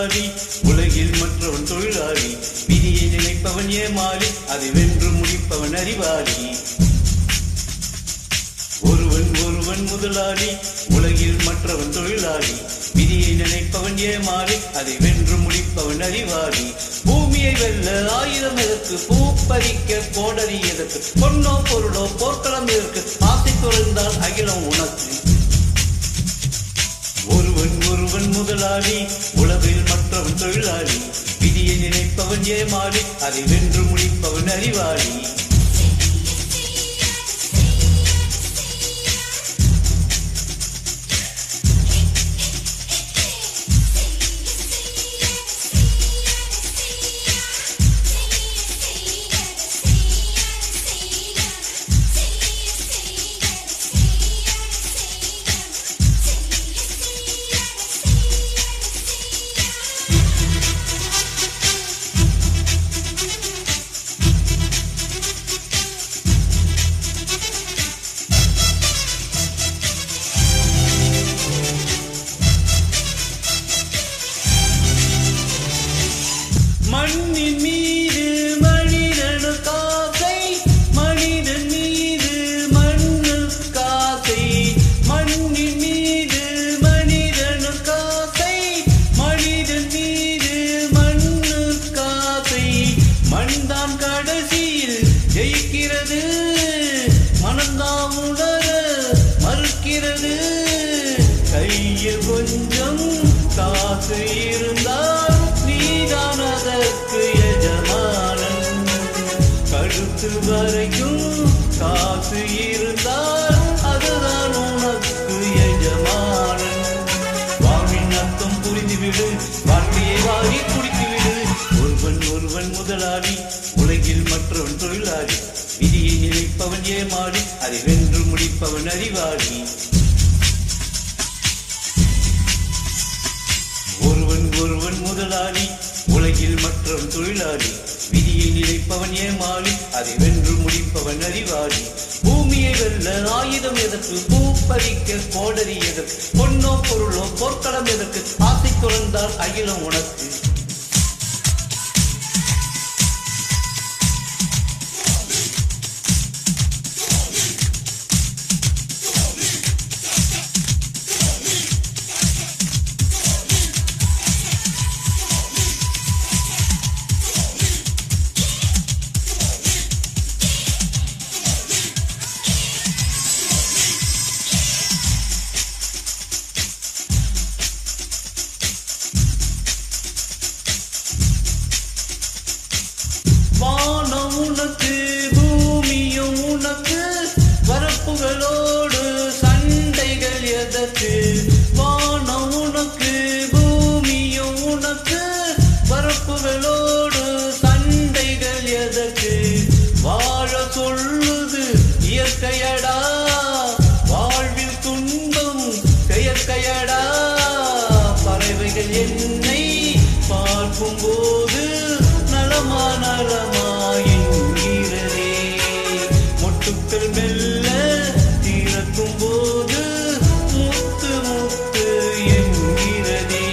முதலாளி, உலகில் மற்றவன் தொழிலாளி. விதியை நினைப்பவன் ஏமாளி, அதை வென்று முடிப்பவன் அறிவாளி. ஒருவன் முதலாளி, உலகில் மற்றவன் தொழிலாளி. விதியை நினைப்பவன் ஏமாளி, அதை வென்று முடிப்பவன் அறிவாளி. பூமியை வெல்ல ஆயுதம் எதற்கு, பூப்பறிக்க கோடரி எதற்கு, பொன்னோ பொருளோ போர்க்களம் எதற்கு, ஆசை துறந்தால் அகிலம் உனக்கு. ஒருவன் முதலாளி, உலகில் மற்றவன் தொழிலாளி. விதியை நினைப்பவன் ஏமாளி, அதை வென்று முடிப்பவன் அறிவாளி. மண்ணின் மீது மனிதனுக்கு ஆசை, மனிதன் மீது மண்ணுக்கு ஆசை. மண்ணின் மீது மனிதனுக்கு ஆசை, மனிதன் மீது மண்ணுக்கு ஆசை. மண்தான் கடைசியில் ஜெயிக்கிறது, மனம்தான் உணர மறுக்கிறது. கையில் கொஞ்சம் காசு இருந்தால் நீதான் அதற்கு எஜமானன். கழுத்து வரைக்கும் காசு இருந்தால் அதுதான் உனக்கு எஜமானன். வாழ்வின் அர்த்தம் புரிந்துவிடு, வாழ்க்கையை வாரி குடித்துவிடு. ஒருவன் முதலாளி, உலகில் மற்றவன் தொழிலாளி. விதியை நினைப்பவன் ஏமாளி, அதை வென்று முடிப்பவன் அறிவாளி. ஒருவன் முதலாளி, உலகில் மற்றவன் தொழிலாளி. விதியை நினைப்பவன் ஏமாளி, அதை வென்று முடிப்பவன் அறிவாளி. பூமியை வெல்ல ஆயுதம் எதற்கு, பூப்பறிக்க கோடரி எதற்கு, பொன்னோ பொருளோ போர்க்களம் எதற்கு, ஆசை துறந்தால் அகிலம் உனக்கு. வானம் உனக்கு, பூமியும் உனக்கு, வரப்புகளோடு சண்டைகள் எதற்கு. வானம் உனக்கு, பூமியும் உனக்கு, வரப்புகளோடு சண்டைகள் எதற்கு. வாழ சொல்லுது இயற்கையடா, வாழ்வில் துன்பம் செயற்கையடா. பறவைகள் என்னை பார்க்கும் போது நலமா நலமாயின்றதே, மொட்டுக்கள் மெல்ல தீரக்கும் போது முத்து முத்து என்கிறதே.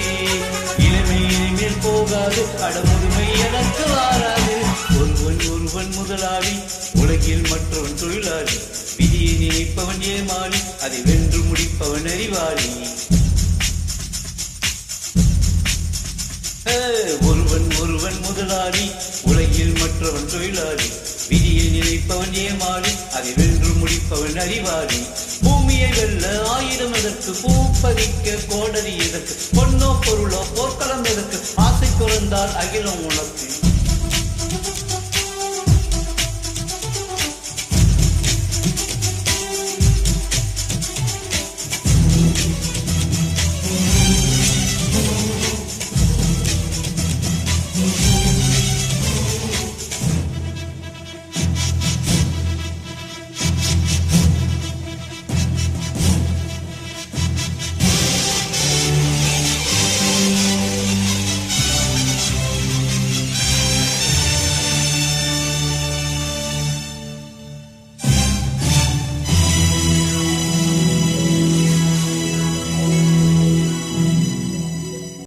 இளமை இனிமேல் போகாது, அடமுதுமை எனக்கு வாராது. ஒருவன் முதலாளி, உலகில் மற்றவன் தொழிலாளி. விதியை நினைப்பவன் ஏமாளி, அதை வென்று முடிப்பவன் அறிவாளி. ஒருவன் முதலாளி, உலகில் மற்றவன் தொழிலாளி. விதியை நினைப்பவன் ஏமாளி, அதை வென்று முடிப்பவன் அறிவாளி. பூமியை வெல்ல ஆயுதம் எதற்கு, பூப்பறிக்க கோடரி எதற்கு, பொன்னோ பொருளோ போர்க்களம் எதற்கு, ஆசை துறந்தால் அகிலம் உனக்கு.